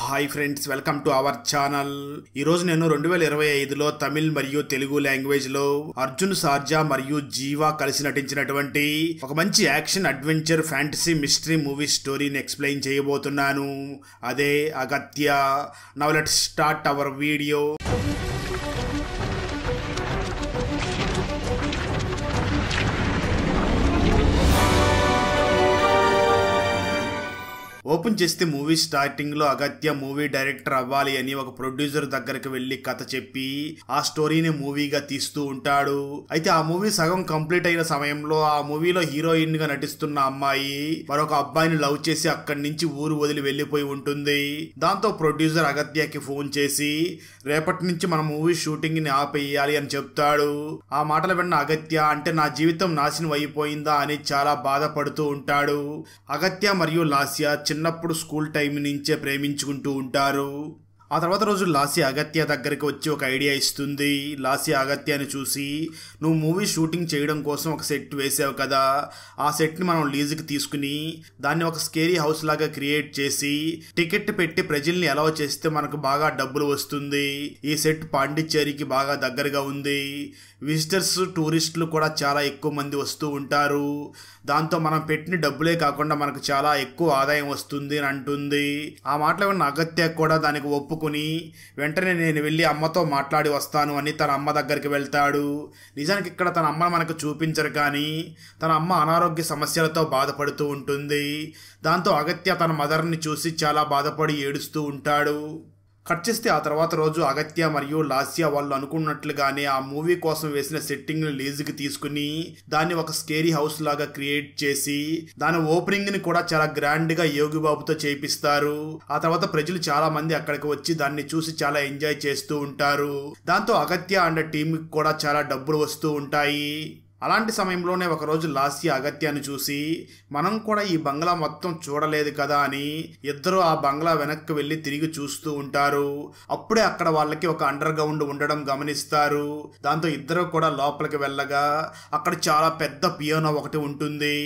Hi friends, welcome to our channel. ఈరోజు నేను 2025లో తమిళ్ మరియు తెలుగు లాంగ్వేజ్ లో అర్జున్ సర్జా మరియు జీవా కలిసి నటించినటువంటి ఒక మంచి action adventure fantasy mystery movie స్టోరీని ఎక్స్ప్లెయిన్ చేయబోతున్నాను. అదే Agathiya. Now let's start our video. Open చేస్తే మూవీ స్టార్టింగ్ లో అగత్య మూవీ డైరెక్టర్ అవ్వాలి అని ఒక ప్రొడ్యూసర్ దగ్గరికి వెళ్లి కథ చెప్పి ఆ స్టోరీని మూవీగా తీస్తూ ఉంటాడు. అయితే ఆ మూవీ సగం కంప్లీట్ అయిన సమయంలో ఆ మూవీలో హీరోయిన్ గా నటిస్తున్న అమ్మాయి మరొక అబ్బాయిని లవ్ చేసి అక్కడి నుంచి ఊరు వదిలి వెళ్లిపోయి ఉంటుంది. దాంతో ప్రొడ్యూసర్ అగత్యకి ఫోన్ చేసి రేపటి నుంచి మన మూవీ షూటింగ్ ని ఆపేయాలి అని చెప్తాడు. ఆ మాటలు విన్న అగత్య అంటే నా జీవితం నాశనం అయిపోయిందా అని చాలా బాధపడుతూ ఉంటాడు. అగత్య మరియు లాస్య చిన్నప్పుడు స్కూల్ టైం నుంచే ప్రేమించుకుంటూ ఉంటారు. ఆ తర్వాత రోజు లాస్య అగత్య దగ్గరికి వచ్చి ఒక ఐడియా ఇస్తుంది. లాస్య అగత్యని చూసి, నువ్వు మూవీ షూటింగ్ చేయడం కోసం ఒక సెట్ వేసావు కదా, ఆ సెట్ని మనం లీజుకి తీసుకుని దాన్ని ఒక స్కేరీ హౌస్ లాగా క్రియేట్ చేసి టికెట్ పెట్టి ప్రజల్ని అలౌ చేస్తే మనకు బాగా డబ్బులు వస్తుంది. ఈ సెట్ పాండిచ్చేరికి బాగా దగ్గరగా ఉంది. విజిటర్స్ టూరిస్టులు కూడా చాలా ఎక్కువ మంది వస్తూ ఉంటారు. దాంతో మనం పెట్టిన డబ్బులే కాకుండా మనకు చాలా ఎక్కువ ఆదాయం వస్తుంది అని అంటుంది. ఆ మాటలు విన్న అగత్య కూడా దానికి ఒప్పుకుని వెంటనే నేను వెళ్ళి అమ్మతో మాట్లాడి వస్తాను అని తన అమ్మ దగ్గరికి వెళ్తాడు. నిజానికి ఇక్కడ తన అమ్మ మనకు చూపించరు, కానీ తన అమ్మ అనారోగ్య సమస్యలతో బాధపడుతూ ఉంటుంది. దాంతో అగత్య తన మదర్ని చూసి చాలా బాధపడి ఏడుస్తూ ఉంటాడు. కట్ చేస్తే ఆ తర్వాత రోజు అగత్య మరియు లాస్య వాళ్ళు అనుకున్నట్లుగానే ఆ మూవీ కోసం వేసిన సెట్టింగ్ ని లీజుకి తీసుకుని దాన్ని ఒక స్కేరీ హౌస్ లాగా క్రియేట్ చేసి దాని ఓపెనింగ్ ని కూడా చాలా గ్రాండ్ గా యోగిబాబుతో చేపిస్తారు. ఆ తర్వాత ప్రజలు చాలా మంది అక్కడికి వచ్చి దాన్ని చూసి చాలా ఎంజాయ్ చేస్తూ ఉంటారు. దాంతో అగత్య అండ్ టీమ్ కి కూడా చాలా డబ్బులు వస్తూ ఉంటాయి. అలాంటి సమయంలోనే ఒకరోజు లాస్య అగత్యాన్ని చూసి, మనం కూడా ఈ బంగ్లా మొత్తం చూడలేదు కదా అని ఇద్దరు ఆ బంగ్లా వెనక్కి వెళ్ళి తిరిగి చూస్తూ ఉంటారు. అప్పుడే అక్కడ వాళ్ళకి ఒక అండర్ గ్రౌండ్ ఉండడం గమనిస్తారు. దాంతో ఇద్దరు కూడా లోపలికి వెళ్ళగా అక్కడ చాలా పెద్ద పియానో ఒకటి ఉంటుంది.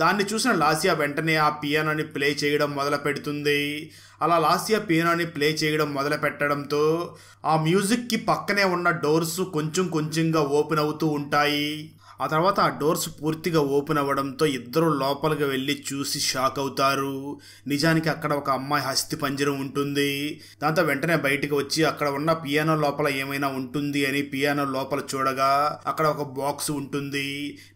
దాన్ని చూసిన లాస్య వెంటనే ఆ పియానోని ప్లే చేయడం మొదలు పెడుతుంది. అలా లాస్య పియానోని ప్లే చేయడం మొదలు పెట్టడంతో ఆ మ్యూజిక్కి పక్కనే ఉన్న డోర్స్ కొంచెం కొంచెంగా ఓపెన్ అవుతూ ఉంటాయి. ఆ తర్వాత ఆ డోర్స్ పూర్తిగా ఓపెన్ అవ్వడంతో ఇద్దరు లోపలికి వెళ్ళి చూసి షాక్ అవుతారు. నిజానికి అక్కడ ఒక అమ్మాయి హస్తి పంజరం ఉంటుంది. దాంతో వెంటనే బయటకు వచ్చి అక్కడ ఉన్న పియానో లోపల ఏమైనా ఉంటుంది అని పియానో లోపల చూడగా అక్కడ ఒక బాక్స్ ఉంటుంది.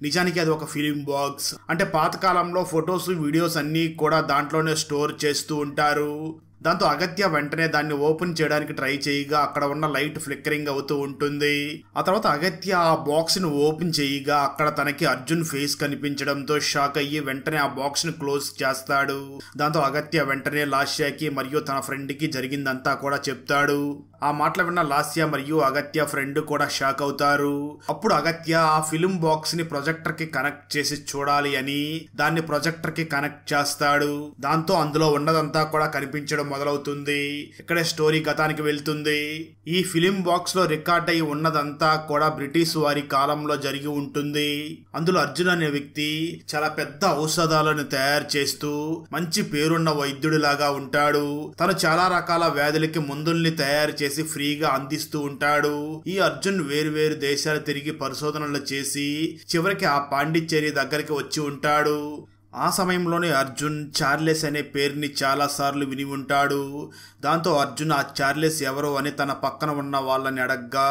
నిజానికి అది ఒక ఫిలిం బాక్స్. అంటే పాతకాలంలో ఫొటోస్ వీడియోస్ అన్నీ కూడా దాంట్లోనే స్టోర్ చేస్తూ ఉంటారు. దాంతో అగత్య వెంటనే దాన్ని ఓపెన్ చేయడానికి ట్రై చేయగా అక్కడ ఉన్న లైట్ ఫ్లిక్కరింగ్ అవుతూ ఉంటుంది. ఆ తర్వాత అగత్య ఆ బాక్స్ ని ఓపెన్ చేయగా అక్కడ తనకి అర్జున్ ఫేస్ కనిపించడంతో షాక్ అయ్యి వెంటనే ఆ బాక్స్ ని క్లోజ్ చేస్తాడు. దాంతో అగత్య వెంటనే లాస్యకి మరియు తన ఫ్రెండ్ కి జరిగిందంతా కూడా చెప్తాడు. ఆ మాటలు విన్న లాస్య మరియు అగత్య ఫ్రెండ్ కూడా షాక్ అవుతారు. అప్పుడు అగత్య ఆ ఫిలిం బాక్స్ ని ప్రొజెక్టర్ కి కనెక్ట్ చేసి చూడాలి అని దాన్ని ప్రొజెక్టర్ కి కనెక్ట్ చేస్తాడు. దాంతో అందులో ఉన్నదంతా కూడా కనిపించడం మొదలవుతుంది. ఇక్కడే స్టోరీ గతానికి వెళ్తుంది. ఈ ఫిలిం బాక్స్ లో రికార్డ్ అయి ఉన్నదంతా కూడా బ్రిటిష్ వారి కాలంలో జరిగి ఉంటుంది. అందులో అర్జున్ అనే వ్యక్తి చాలా పెద్ద ఔషధాలను తయారు చేస్తూ మంచి పేరున్న వైద్యుడిలాగా ఉంటాడు. తను చాలా రకాల వ్యాధులకి మందుల్ని తయారు చేసి ఫ్రీగా అందిస్తూ ఉంటాడు. ఈ అర్జున్ వేరు దేశాలు తిరిగి పరిశోధనలు చేసి చివరికి ఆ పాండిచ్చేరి దగ్గరికి వచ్చి ఉంటాడు. ఆ సమయంలోనే అర్జున్ చార్లెస్ అనే పేరుని చాలా సార్లు విని ఉంటాడు. దాంతో అర్జున్ ఆ చార్లెస్ ఎవరో అని తన పక్కన ఉన్న వాళ్ళని అడగ్గా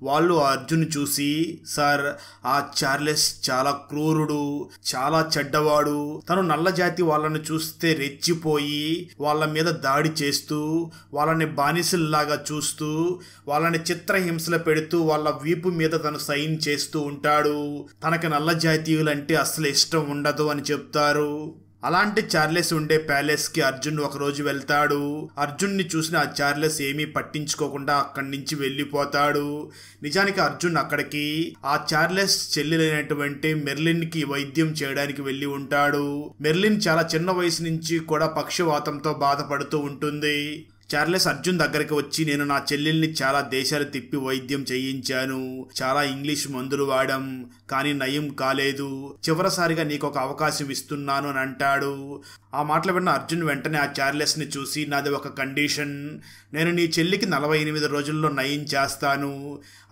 వాళ్ళు అర్జున్ చూసి, సార్, ఆ చార్లెస్ చాలా క్రూరుడు, చాలా చెడ్డవాడు. తను నల్ల జాతి వాళ్ళని చూస్తే రెచ్చిపోయి వాళ్ళ మీద దాడి చేస్తూ వాళ్ళని బానిసల్లాగా చూస్తూ వాళ్ళని చిత్రహింసలు పెడుతూ వాళ్ళ వీపు మీద తను సైన్ చేస్తూ ఉంటాడు. తనకి నల్ల జాతీయులంటే అసలు ఇష్టం ఉండదు అని చెప్తారు. అలాంటి చార్లెస్ ఉండే ప్యాలెస్ కి అర్జున్ ఒకరోజు వెళ్తాడు. అర్జున్ ని చూసిన ఆ చార్లెస్ ఏమీ పట్టించుకోకుండా అక్కడి నుంచి వెళ్ళిపోతాడు. నిజానికి అర్జున్ అక్కడికి ఆ చార్లెస్ చెల్లెలైనటువంటి మెర్లిన్ కి వైద్యం చేయడానికి వెళ్ళి ఉంటాడు. మెర్లిన్ చాలా చిన్న వయసు నుంచి కూడా పక్షవాతంతో బాధపడుతూ ఉంటుంది. చార్లెస్ అర్జున్ దగ్గరికి వచ్చి, నేను నా చెల్లెల్ని చాలా దేశాలు తిప్పి వైద్యం చేయించాను, చాలా ఇంగ్లీష్ మందులు వాడాం, కానీ నయం కాలేదు, చివరిసారిగా నీకు ఒక అవకాశం ఇస్తున్నాను అని అంటాడు. ఆ మాటలు విన్న అర్జున్ వెంటనే ఆ చార్లెస్ని చూసి, నాది ఒక కండిషన్, నేను నీ చెల్లికి 48 రోజుల్లో నయం చేస్తాను,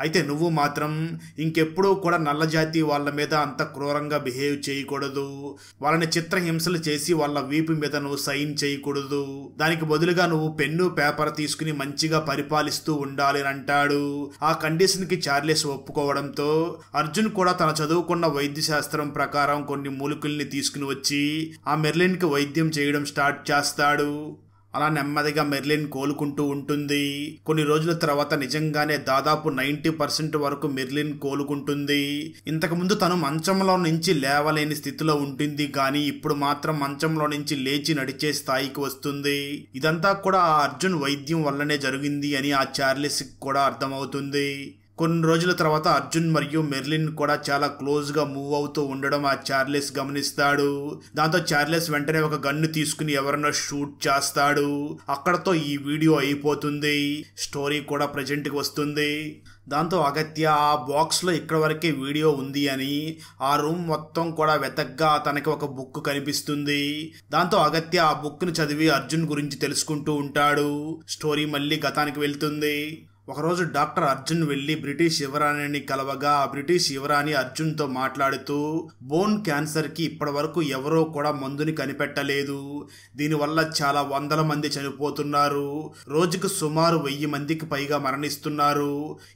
అయితే నువ్వు మాత్రం ఇంకెప్పుడూ కూడా నల్లజాతి వాళ్ళ మీద అంత క్రూరంగా బిహేవ్ చేయకూడదు, వాళ్ళని చిత్రహింసలు చేసి వాళ్ళ వీపు మీద నువ్వు సైన్ చేయకూడదు, దానికి బదులుగా నువ్వు పెన్ను పేపర్ తీసుకుని మంచిగా పరిపాలిస్తూ ఉండాలి అని అంటాడు. ఆ కండిషన్కి చార్లెస్ ఒప్పుకోవడంతో అర్జున్ కూడా తన చదువుకున్న వైద్య శాస్త్రం ప్రకారం కొన్ని మూలికల్ని తీసుకుని వచ్చి ఆ మెర్లిన్కి వైద్యం చేయడం స్టార్ట్ చేస్తాడు. అలా నెమ్మదిగా మెర్లిన్ కోలుకుంటూ ఉంటుంది. కొన్ని రోజుల తర్వాత నిజంగానే దాదాపు 90% వరకు మెర్లిన్ కోలుకుంటుంది. ఇంతకుముందు తను మంచంలో నుంచి లేవలేని స్థితిలో ఉంటుంది, కానీ ఇప్పుడు మాత్రం మంచంలో నుంచి లేచి నడిచే స్థాయికి వస్తుంది. ఇదంతా కూడా ఆ అర్జున్ వైద్యం వల్లనే జరిగింది అని ఆ చార్లెస్కి కూడా అర్థమవుతుంది. కొన్ని రోజుల తర్వాత అర్జున్ మరియు మెర్లిన్ కూడా చాలా క్లోజ్గా మూవ్ అవుతూ ఉండడం ఆ చార్లెస్ గమనిస్తాడు. దాంతో చార్లెస్ వెంటనే ఒక గన్ను తీసుకుని ఎవరన్నా షూట్ చేస్తాడు. అక్కడతో ఈ వీడియో అయిపోతుంది. స్టోరీ కూడా ప్రెజెంట్కి వస్తుంది. దాంతో అగత్య ఆ బాక్స్లో ఇక్కడ వరకే వీడియో ఉంది అని ఆ రూమ్ మొత్తం కూడా వెతగ్గా తనకి ఒక బుక్ కనిపిస్తుంది. దాంతో అగత్య ఆ బుక్ని చదివి అర్జున్ గురించి తెలుసుకుంటూ ఉంటాడు. స్టోరీ మళ్ళీ గతానికి వెళ్తుంది. ఒకరోజు డాక్టర్ అర్జున్ వెళ్లి బ్రిటిష్ యువరాణిని కలవగా ఆ బ్రిటిష్ యువరాణి అర్జున్తో మాట్లాడుతూ, బోన్ క్యాన్సర్కి ఇప్పటి వరకు ఎవరో కూడా మందుని కనిపెట్టలేదు, దీనివల్ల చాలా వందల మంది చనిపోతున్నారు, రోజుకు సుమారు 1000 మందికి పైగా మరణిస్తున్నారు,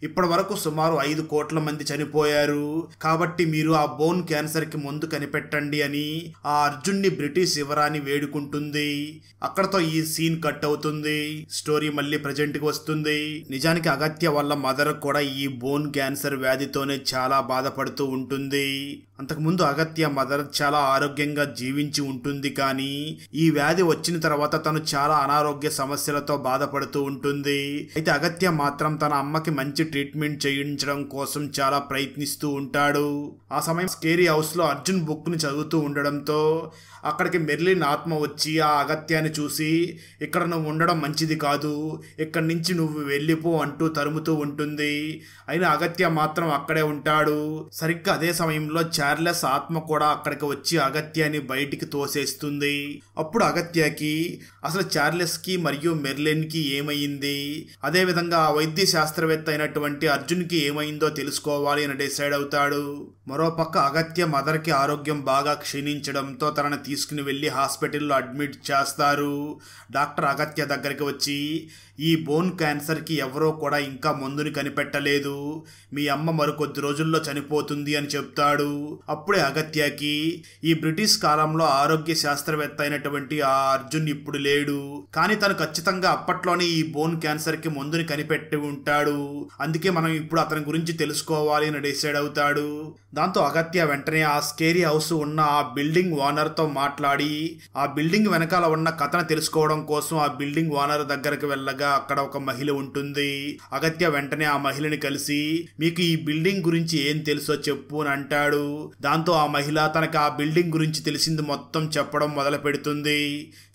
ఇప్పటి వరకు సుమారు 5 కోట్ల మంది చనిపోయారు, కాబట్టి మీరు ఆ బోన్ క్యాన్సర్కి మందు కనిపెట్టండి అని ఆ అర్జున్ని బ్రిటిష్ యువరాణి వేడుకుంటుంది. అక్కడతో ఈ సీన్ కట్ అవుతుంది. స్టోరీ మళ్ళీ ప్రజెంట్కి వస్తుంది. నిజానికి అగత్య వాళ్ళ మదర్ కూడా ఈ బోన్ క్యాన్సర్ వ్యాధితోనే చాలా బాధపడుతూ ఉంటుంది. అంతకుముందు అగత్య మదర్ చాలా ఆరోగ్యంగా జీవించి ఉంటుంది, కానీ ఈ వ్యాధి వచ్చిన తర్వాత తను చాలా అనారోగ్య సమస్యలతో బాధపడుతూ ఉంటుంది. అయితే అగత్య మాత్రం తన అమ్మకి మంచి ట్రీట్మెంట్ చేయించడం కోసం చాలా ప్రయత్నిస్తూ ఉంటాడు. ఆ సమయం స్కేరీ హౌస్ లో అర్జున్ బుక్ ని చదువుతూ ఉండడంతో అక్కడికి మెర్లిన్ ఆత్మ వచ్చి ఆ అగత్యాన్ని చూసి, ఇక్కడ నువ్వు ఉండడం మంచిది కాదు, ఇక్కడి నుంచి నువ్వు వెళ్ళిపో అంటూ తరుముతూ ఉంటుంది. అయినా అగత్య మాత్రం అక్కడే ఉంటాడు. సరిగ్గా అదే సమయంలో చార్లెస్ ఆత్మ కూడా అక్కడికి వచ్చి అగత్యాన్ని బయటికి తోసేస్తుంది. అప్పుడు అగత్యకి అసలు చార్లెస్కి మరియు మెర్లిన్కి ఏమైంది, అదేవిధంగా ఆ వైద్య శాస్త్రవేత్త అయినటువంటి అర్జున్కి ఏమైందో తెలుసుకోవాలి అని డిసైడ్ అవుతాడు. మరోపక్క అగత్య మదర్కి ఆరోగ్యం బాగా క్షీణించడంతో తనని తీసుకుని వెళ్ళి హాస్పిటల్లో అడ్మిట్ చేస్తారు. డాక్టర్ అగత్య దగ్గరికి వచ్చి, ఈ బోన్ క్యాన్సర్కి ఎవరో కూడా ఇంకా మందుని కనిపెట్టలేదు, మీ అమ్మ మరికొద్ది రోజుల్లో చనిపోతుంది అని చెప్తాడు. అప్పుడే అగత్యకి ఈ బ్రిటిష్ కాలంలో ఆరోగ్య శాస్త్రవేత్త అయినటువంటి ఆ అర్జున్ ఇప్పుడు లేడు, కానీ తను ఖచ్చితంగా అప్పట్లోనే ఈ బోన్ క్యాన్సర్కి మందుని కనిపెట్టి ఉంటాడు, అందుకే మనం ఇప్పుడు అతని గురించి తెలుసుకోవాలి అని డిసైడ్ అవుతాడు. దాంతో అగత్య వెంటనే ఆ స్కేరీ హౌస్ ఉన్న ఆ బిల్డింగ్ ఓనర్తో మాట్లాడి ఆ బిల్డింగ్ వెనకాల ఉన్న కథను తెలుసుకోవడం కోసం ఆ బిల్డింగ్ ఓనర్ దగ్గరకు వెళ్ళగా అక్కడ ఒక మహిళ ఉంటుంది. అగత్య వెంటనే ఆ మహిళని కలిసి, మీకు ఈ బిల్డింగ్ గురించి ఏం తెలుసో చెప్పు అని అంటాడు. దాంతో ఆ మహిళ తనకు ఆ బిల్డింగ్ గురించి తెలిసింది మొత్తం చెప్పడం మొదలు పెడుతుంది.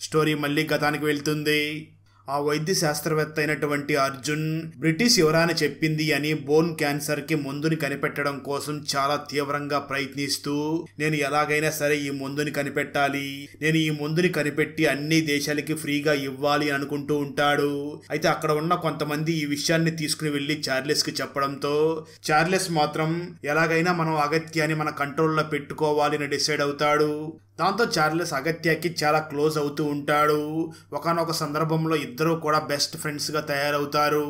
స్టోరీ మళ్ళీ గతానికి వెళ్తుంది. ఆ వైద్య శాస్త్రవేత్త అయినటువంటి అర్జున్ బ్రిటిష్ యువరాణి చెప్పింది అని బోన్ క్యాన్సర్ కి మందుని కనిపెట్టడం కోసం చాలా తీవ్రంగా ప్రయత్నిస్తూ, నేను ఎలాగైనా సరే ఈ మందుని కనిపెట్టాలి, నేను ఈ మందుని కనిపెట్టి అన్ని దేశాలకి ఫ్రీగా ఇవ్వాలి అనుకుంటూ ఉంటాడు. అయితే అక్కడ ఉన్న కొంతమంది ఈ విషయాన్ని తీసుకుని వెళ్లి చార్లెస్ కి చెప్పడంతో చార్లెస్ మాత్రం ఎలాగైనా మనం అగత్యాన్ని మన కంట్రోల్లో పెట్టుకోవాలి అని డిసైడ్ అవుతాడు. దాంతో చార్లెస్ అగత్యకి చాలా క్లోజ్ అవుతూ ఉంటాడు. ఒకానొక సందర్భంలో ఇద్దరూ కూడా బెస్ట్ ఫ్రెండ్స్గా తయారవుతారు.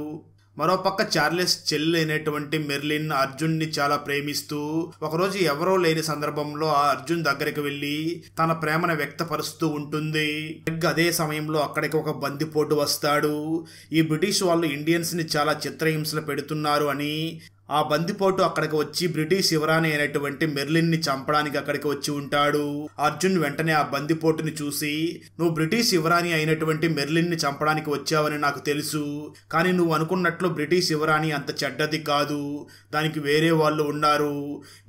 మరోపక్క చార్లెస్ చెల్లి అయినటువంటి మెర్లిన్ అర్జున్ని చాలా ప్రేమిస్తూ ఒకరోజు ఎవరో లేని సందర్భంలో ఆ అర్జున్ దగ్గరికి వెళ్ళి తన ప్రేమను వ్యక్తపరుస్తూ ఉంటుంది. అదే సమయంలో అక్కడికి ఒక బందిపోటు వస్తాడు. ఈ బ్రిటిష్ వాళ్ళు ఇండియన్స్ ని చాలా చిత్రహింసలు పెడుతున్నారు అని ఆ బందిపోటు అక్కడికి వచ్చి బ్రిటిష్ యువరాణి అయినటువంటి మెర్లిన్ ని చంపడానికి అక్కడికి వచ్చి ఉంటాడు. అర్జున్ వెంటనే ఆ బందిపోటుని చూసి, నువ్వు బ్రిటిష్ యువరాణి అయినటువంటి మెర్లిన్ ని చంపడానికి వచ్చావని నాకు తెలుసు, కానీ నువ్వు అనుకున్నట్లు బ్రిటిష్ యువరాణి అంత చెడ్డది కాదు, దానికి వేరే వాళ్ళు ఉన్నారు,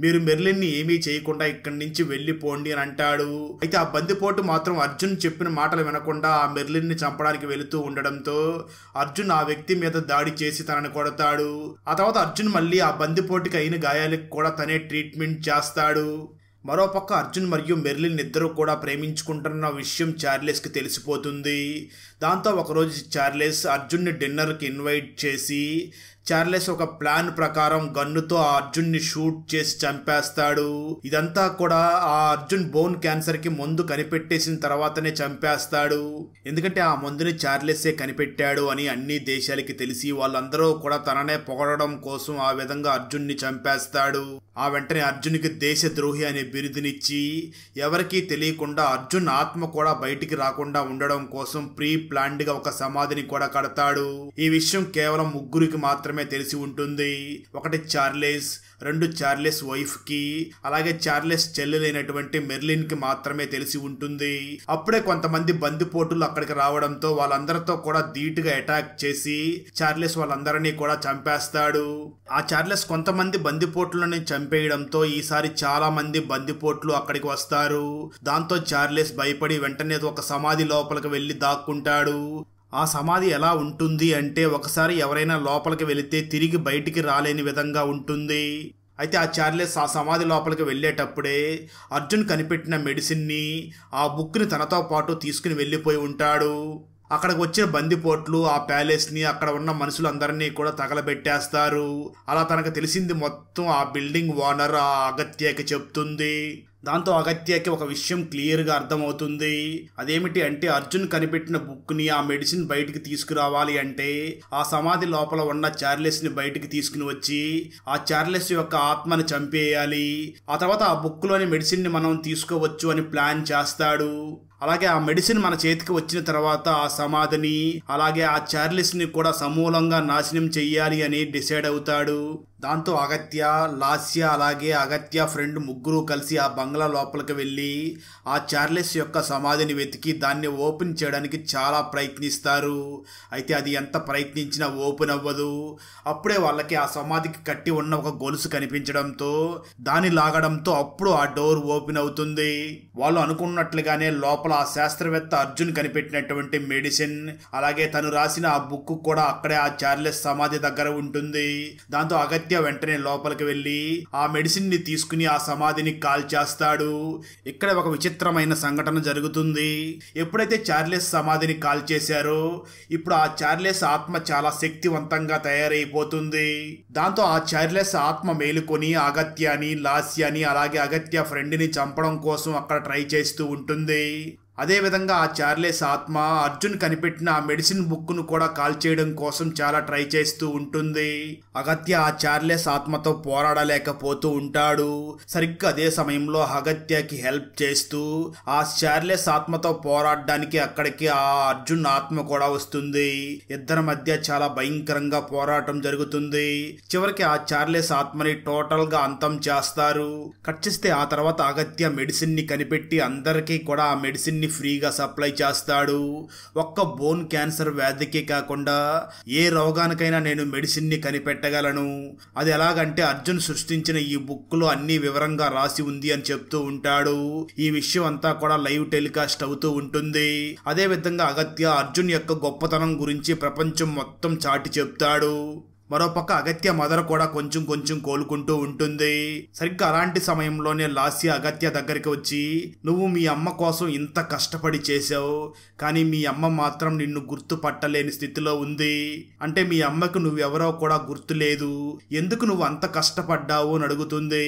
మీరు మెర్లిన్ ని ఏమీ చేయకుండా ఇక్కడి నుంచి వెళ్ళిపోండి అని అంటాడు. అయితే ఆ బందిపోటు మాత్రం అర్జున్ చెప్పిన మాటలు వినకుండా ఆ మెర్లిన్ ని చంపడానికి వెళుతూ ఉండడంతో అర్జున్ ఆ వ్యక్తి మీద దాడి చేసి తనని కొడతాడు. ఆ తర్వాత అర్జున్ మళ్ళీ ఆ బందిపోటుకి అయిన గాయాలకు కూడా తనే ట్రీట్మెంట్ చేస్తాడు. మరోపక్క అర్జున్ మరియు మెర్లిన్ ఇద్దరు కూడా ప్రేమించుకుంటున్న విషయం చార్లెస్కి తెలిసిపోతుంది. దాంతో ఒకరోజు చార్లెస్ అర్జున్ని డిన్నర్కి ఇన్వైట్ చేసి చార్లెస్ ఒక ప్లాన్ ప్రకారం గన్నుతో ఆ అర్జున్ని షూట్ చేసి చంపేస్తాడు. ఇదంతా కూడా ఆ అర్జున్ బోన్ క్యాన్సర్ కి మందు కనిపెట్టేసిన తర్వాతనే చంపేస్తాడు. ఎందుకంటే ఆ మందుని చార్లెస్సే కనిపెట్టాడు అని అన్ని దేశాలకి తెలిసి వాళ్ళందరూ కూడా తననే పొగడడం కోసం ఆ విధంగా అర్జున్ని చంపేస్తాడు. ఆ వెంటనే అర్జున్కి దేశద్రోహి అనే బిరుదునిచ్చి ఎవరికీ తెలియకుండా అర్జున్ ఆత్మ కూడా బయటికి రాకుండా ఉండడం కోసం ప్రీ ప్లాన్డ్ గా ఒక సమాధిని కూడా కడతాడు. ఈ విషయం కేవలం ముగ్గురికి మాత్రమే తెలిసి ఉంటుంది. ఒకటి చార్లెస్, రెండు చార్లెస్ వైఫ్ కి, అలాగే చార్లెస్ చెల్లెలైనటువంటి మెర్లిన్ కి మాత్రమే తెలిసి ఉంటుంది. అప్పుడే కొంతమంది బందిపోటులు అక్కడికి రావడంతో వాళ్ళందరితో కూడా ధీటుగా అటాక్ చేసి చార్లెస్ వాళ్ళందరినీ కూడా చంపేస్తాడు. ఆ చార్లెస్ కొంతమంది బందిపోట్లని చంపేయడంతో ఈసారి చాలా మంది బందిపోట్లు అక్కడికి వస్తారు. దాంతో చార్లెస్ భయపడి వెంటనే ఒక సమాధి లోపలికి వెళ్లి దాక్కుంటాడు. ఆ సమాధి ఎలా ఉంటుంది అంటే ఒకసారి ఎవరైనా లోపలికి వెళితే తిరిగి బయటికి రాలేని విధంగా ఉంటుంది. అయితే ఆ చార్లెస్ ఆ సమాధి లోపలికి వెళ్ళేటప్పుడే అర్జున్ కనిపెట్టిన మెడిసిన్ని, ఆ బుక్ని తనతో పాటు తీసుకుని వెళ్ళిపోయి ఉంటాడు. అక్కడికి వచ్చిన బందిపోట్లు ఆ ప్యాలెస్ని, అక్కడ ఉన్న మనుషులందరినీ కూడా తగలబెట్టేస్తారు. అలా తనకు తెలిసింది మొత్తం ఆ బిల్డింగ్ ఓనర్ ఆ అగత్యకి చెప్తుంది. దాంతో అగత్యకి ఒక విషయం క్లియర్గా అర్థమవుతుంది. అదేమిటి అంటే అర్జున్ కనిపెట్టిన బుక్ని, ఆ మెడిసిన్ బయటికి తీసుకురావాలి అంటే ఆ సమాధి లోపల ఉన్న చార్లెస్ని బయటికి తీసుకుని వచ్చి ఆ చార్లెస్ యొక్క ఆత్మని చంపేయాలి. ఆ తర్వాత ఆ బుక్లోని మెడిసిన్ని మనం తీసుకోవచ్చు అని ప్లాన్ చేస్తాడు. అలాగే ఆ మెడిసిన్ మన చేతికి వచ్చిన తర్వాత ఆ సమాధిని, అలాగే ఆ చార్లెస్ని కూడా సమూలంగా నాశనం చెయ్యాలి అని డిసైడ్ అవుతాడు. దాంతో అగత్య, లాస్య అలాగే అగత్య ఫ్రెండ్ ముగ్గురు కలిసి ఆ బంగ్లా లోపలికి వెళ్ళి ఆ చార్లెస్ యొక్క సమాధిని వెతికి దాన్ని ఓపెన్ చేయడానికి చాలా ప్రయత్నిస్తారు. అయితే అది ఎంత ప్రయత్నించినా ఓపెన్ అవ్వదు. అప్పుడే వాళ్ళకి ఆ సమాధికి కట్టి ఉన్న ఒక గొలుసు కనిపించడంతో దాన్ని లాగడంతో అప్పుడు ఆ డోర్ ఓపెన్ అవుతుంది. వాళ్ళు అనుకున్నట్లుగానే లోపల ఆ శాస్త్రవేత్త అర్జున్ కనిపెట్టినటువంటి మెడిసిన్, అలాగే తను రాసిన ఆ బుక్ కూడా అక్కడే ఆ చార్లెస్ సమాధి దగ్గర ఉంటుంది. దాంతో అగత్య వెంటనే లోపలికి వెళ్ళి ఆ మెడిసిన్ ని తీసుకుని ఆ సమాధిని కాల్ చేస్తాడు. ఇక్కడ ఒక విచిత్రమైన సంఘటన జరుగుతుంది. ఎప్పుడైతే చార్లెస్ సమాధిని కాల్ చేశారో ఇప్పుడు ఆ చార్లెస్ ఆత్మ చాలా శక్తివంతంగా తయారైపోతుంది. దాంతో ఆ చార్లెస్ ఆత్మ మేలుకొని అగత్యాని, లాస్యాని అలాగే అగత్య ఫ్రెండ్ ని చంపడం కోసం అక్కడ ట్రై చేస్తూ ఉంటుంది. అదేవిధంగా ఆ చార్లెస్ ఆత్మ అర్జున్ కనిపెట్టిన ఆ మెడిసిన్ బుక్ను కూడా కాల్ చేయడం కోసం చాలా ట్రై చేస్తూ ఉంటుంది. అగత్య ఆ చార్లెస్ ఆత్మతో పోరాడలేకపోతూ ఉంటాడు. సరిగ్గా అదే సమయంలో అగత్యకి హెల్ప్ చేస్తూ ఆ చార్లెస్ ఆత్మతో పోరాడడానికి అక్కడికి ఆ అర్జున్ ఆత్మ కూడా వస్తుంది. ఇద్దరి మధ్య చాలా భయంకరంగా పోరాటం జరుగుతుంది. చివరికి ఆ చార్లెస్ ఆత్మని టోటల్ గా అంతం చేస్తారు. కట్ చేస్తే ఆ తర్వాత అగత్య మెడిసిన్ ని కనిపెట్టి అందరికీ కూడా ఆ మెడిసిన్ ని ఫ్రీగా సప్లై చేస్తాడు. ఒక్క బోన్ క్యాన్సర్ వ్యాధికే కాకుండా ఏ రోగానికైనా నేను మెడిసిన్ ని కనిపెట్టగలను. అది ఎలాగంటే అర్జున్ సృష్టించిన ఈ బుక్ లో అన్ని వివరంగా రాసి ఉంది అని చెప్తూ ఉంటాడు. ఈ విషయం అంతా కూడా లైవ్ టెలికాస్ట్ అవుతూ ఉంటుంది. అదే విధంగా అగత్య అర్జున్ యొక్క గొప్పతనం గురించి ప్రపంచం మొత్తం చాటి చెప్తాడు. మరోపక్క అగత్య మదర్ కూడా కొంచెం కొంచెం కోలుకుంటూ ఉంటుంది. సరిగ్గా అలాంటి సమయంలోనే లాస్య అగత్య దగ్గరికి వచ్చి, నువ్వు మీ అమ్మ కోసం ఇంత కష్టపడి చేసావు, కానీ మీ అమ్మ మాత్రం నిన్ను గుర్తుపట్టలేని స్థితిలో ఉంది. అంటే మీ అమ్మకు నువ్వెవరో కూడా గుర్తులేదు, ఎందుకు నువ్వు అంత కష్టపడ్డావు అని అడుగుతుంది.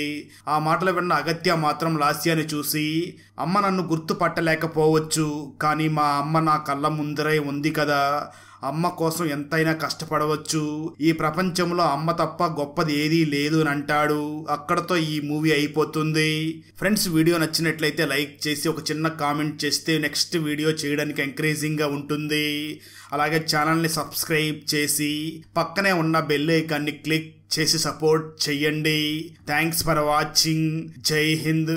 ఆ మాటలు విన్న అగత్య మాత్రం లాస్యాని చూసి, అమ్మ నన్ను గుర్తుపట్టలేకపోవచ్చు, కానీ మా అమ్మ నా కళ్ళ ముందరే ఉంది కదా, అమ్మ కోసం ఎంతైనా కష్టపడవచ్చు, ఈ ప్రపంచంలో అమ్మ తప్ప గొప్పది ఏదీ లేదు అని అంటాడు. అక్కడతో ఈ మూవీ అయిపోతుంది. ఫ్రెండ్స్, వీడియో నచ్చినట్లయితే లైక్ చేసి ఒక చిన్న కామెంట్ చేస్తే నెక్స్ట్ వీడియో చేయడానికి ఎంకరేజింగ్గా ఉంటుంది. అలాగే ఛానల్ని సబ్స్క్రైబ్ చేసి పక్కనే ఉన్న బెల్ ఐకాన్ని క్లిక్ చేసి సపోర్ట్ చెయ్యండి. Thanks for watching. జై హింద్.